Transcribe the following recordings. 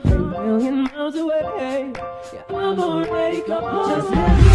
a million miles away. Yeah, I'm already gone. Just let me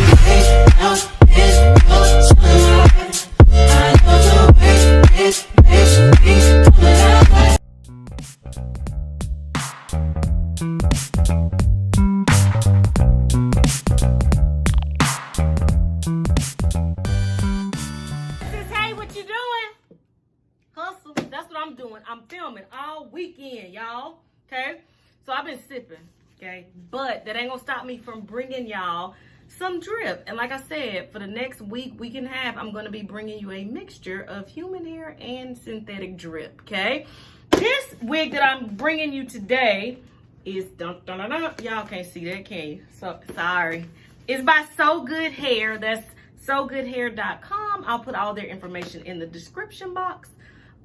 I'm filming all weekend, y'all. Okay, so I've been sipping, okay, but that ain't gonna stop me from bringing y'all some drip. And like I said, for the next week and a half, I'm gonna be bringing you a mixture of human hair and synthetic drip. Okay, this wig that I'm bringing you today is y'all can't see that, can you? So sorry. It's by SoGoodHair. That's SoGoodHair.com. I'll put all their information in the description box.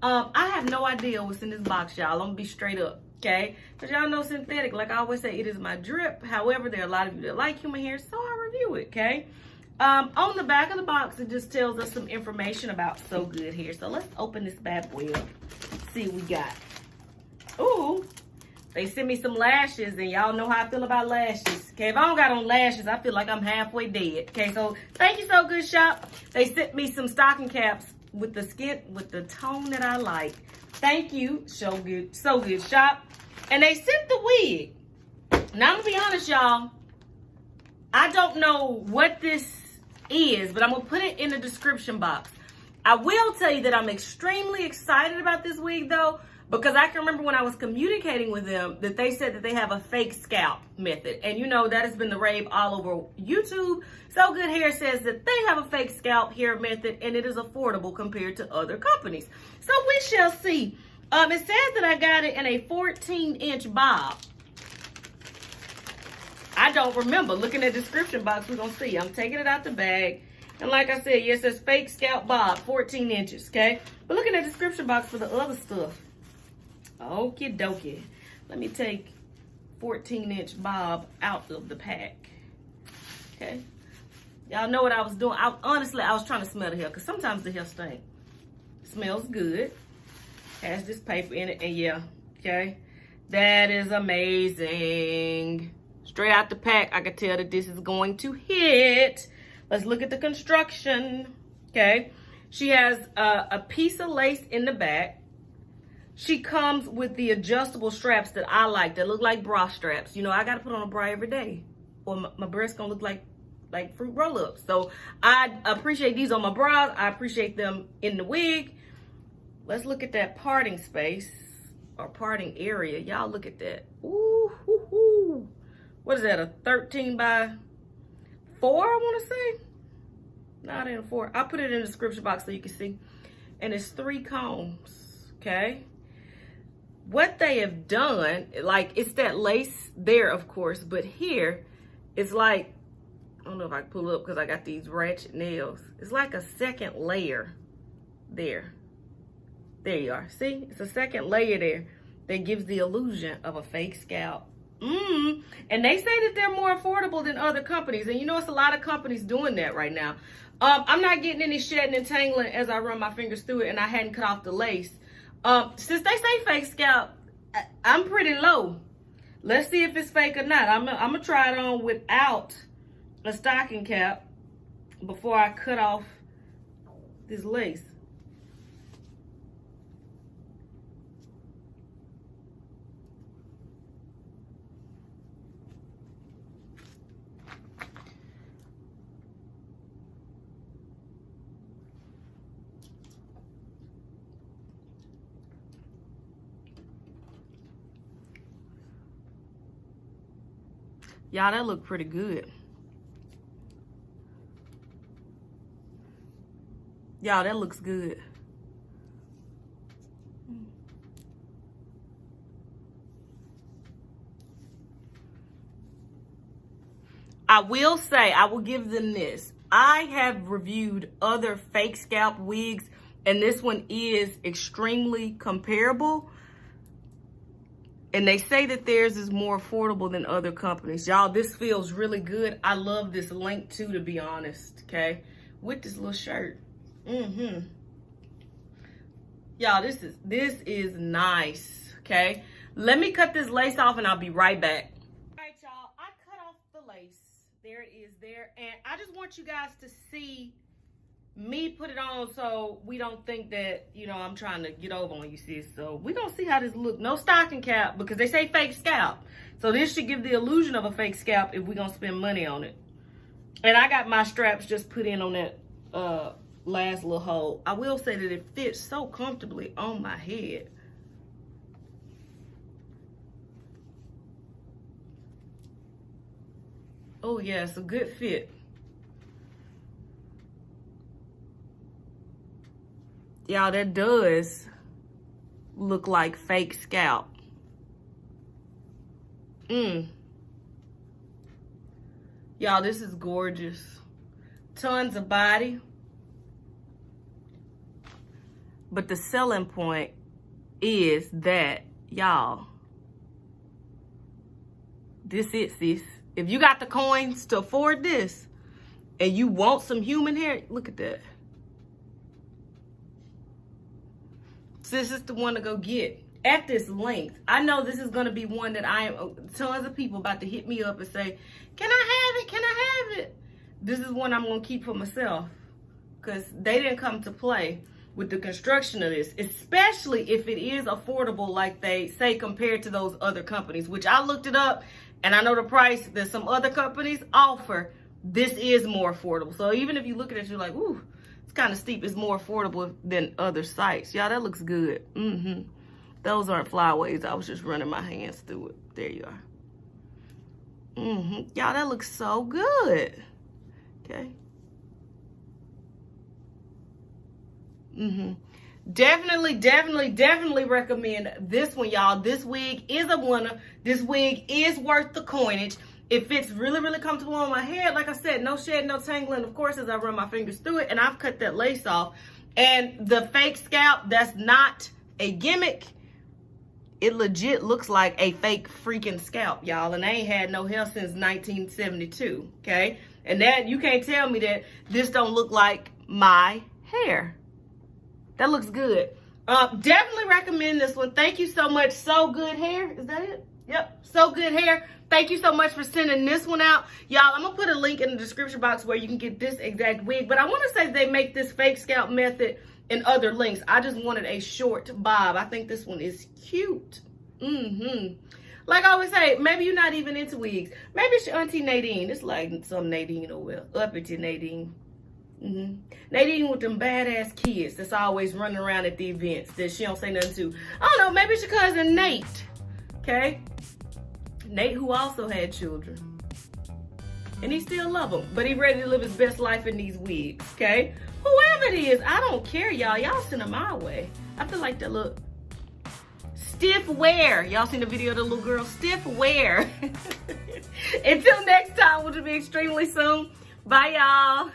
I have no idea what's in this box, y'all. I'm gonna be straight up, okay? Because y'all know synthetic, like I always say, it is my drip. However, there are a lot of you that like human hair, so I review it, okay? On the back of the box, it just tells us some information about SoGoodHair. So let's open this bad boy up, see what we got. Ooh, they sent me some lashes, and y'all know how I feel about lashes. Okay, if I don't got on lashes, I feel like I'm halfway dead. Okay, so thank you, So Good Shop. They sent me some stocking caps with the skin, with the tone that I like. Thank you, So Good Shop. And they sent the wig. Now, I'm gonna be honest, y'all. I don't know what this is, but I'm gonna put it in the description box. I will tell you that I'm extremely excited about this wig, though, because I can remember when I was communicating with them that they said that they have a fake scalp method. And you know, that has been the rave all over YouTube. SoGoodHair says that they have a fake scalp hair method and it is affordable compared to other companies. So we shall see. It says that I got it in a 14-inch bob. I don't remember. Looking at the description box, we're going to see. I'm taking it out the bag. And like I said, yes, it says fake scalp bob, 14 inches, okay? But looking at the description box for the other stuff. Okie dokie. Let me take 14-inch bob out of the pack. Okay. Y'all know what I was doing. Honestly, I was trying to smell the hair because sometimes the hair stink. Smells good. Has this paper in it. And yeah, okay. That is amazing. Straight out the pack, I can tell that this is going to hit. Let's look at the construction. Okay. She has a piece of lace in the back. She comes with the adjustable straps that I like, that look like bra straps. You know, I got to put on a bra every day, or my breasts going to look like fruit roll-ups. So I appreciate these on my bras. I appreciate them in the wig. Let's look at that parting space, or parting area. Y'all look at that. Ooh, hoo, hoo. What is that, a 13 by 4, I want to say? Not in a 4. I'll put it in the description box so you can see. And it's 3 combs, okay? What they have done, like, it's that lace there, of course, but here, it's like, I don't know if I can pull it up because I got these ratchet nails. It's like a second layer there. There you are. See? It's a second layer there that gives the illusion of a fake scalp. And they say that they're more affordable than other companies. And you know, it's a lot of companies doing that right now. I'm not getting any shedding and tangling as I run my fingers through it, and I hadn't cut off the lace. Since they say fake scalp, I'm pretty low. Let's see if it's fake or not. I'm gonna try it on without a stocking cap before I cut off this lace. Y'all, that look pretty good. Y'all, that looks good. I will say, I will give them this. I have reviewed other fake scalp wigs, and this one is extremely comparable. And they say that theirs is more affordable than other companies. Y'all, this feels really good. I love this link too, to be honest, okay? With this little shirt. Y'all, this is nice, okay? Let me cut this lace off and I'll be right back. All right, y'all, I cut off the lace. There it is there. And I just want you guys to see me put it on so we don't think that, you know, I'm trying to get over on you, sis. So we're going to see how this look. No stocking cap because they say fake scalp. So this should give the illusion of a fake scalp if we're going to spend money on it. And I got my straps just put in on that last little hole. I will say that it fits so comfortably on my head. Oh yeah, it's a good fit. Y'all, that does look like fake scalp. Y'all, this is gorgeous. Tons of body. But the selling point is that, y'all, this it, sis. If you got the coins to afford this and you want some human hair, look at that. This is the one to go get at this length. I know this is going to be one that tons of people about to hit me up and say, can I have it? Can I have it? This is one I'm going to keep for myself because they didn't come to play with the construction of this, especially if it is affordable like they say compared to those other companies, which I looked it up and I know the price that some other companies offer. This is more affordable. So even if you look at it, you're like, ooh, it's kind of steep. It's more affordable than other sites. Y'all, that looks good. Those aren't flyaways. I was just running my hands through it. There you are. Y'all, that looks so good. Okay. Definitely recommend this one, y'all. This wig is a winner. This wig is worth the coinage. It fits really comfortable on my head. Like I said, no shedding, no tangling, of course, as I run my fingers through it. And I've cut that lace off. And the fake scalp, that's not a gimmick. It legit looks like a fake freaking scalp, y'all. And I ain't had no hair since 1972, okay? And that, you can't tell me that this don't look like my hair. That looks good. Definitely recommend this one. Thank you so much, SoGoodHair. Is that it? Yep, SoGoodHair. Thank you so much for sending this one out. Y'all, I'm going to put a link in the description box where you can get this exact wig. But I want to say they make this fake scalp method in other links. I just wanted a short bob. I think this one is cute. Like I always say, maybe you're not even into wigs. Maybe it's your auntie Nadine. It's like some Nadine over there. Up at your Nadine. Nadine with them badass kids that's always running around at the events that she don't say nothing to. I don't know, maybe it's your cousin Nate. Okay? Nate, who also had children. And he still love them. But he ready to live his best life in these wigs. Okay? Whoever it is, I don't care, y'all. Y'all send them my way. I feel like that look stiff wear. Y'all seen the video of the little girl? Stiff wear. Until next time, which will be extremely soon. Bye, y'all.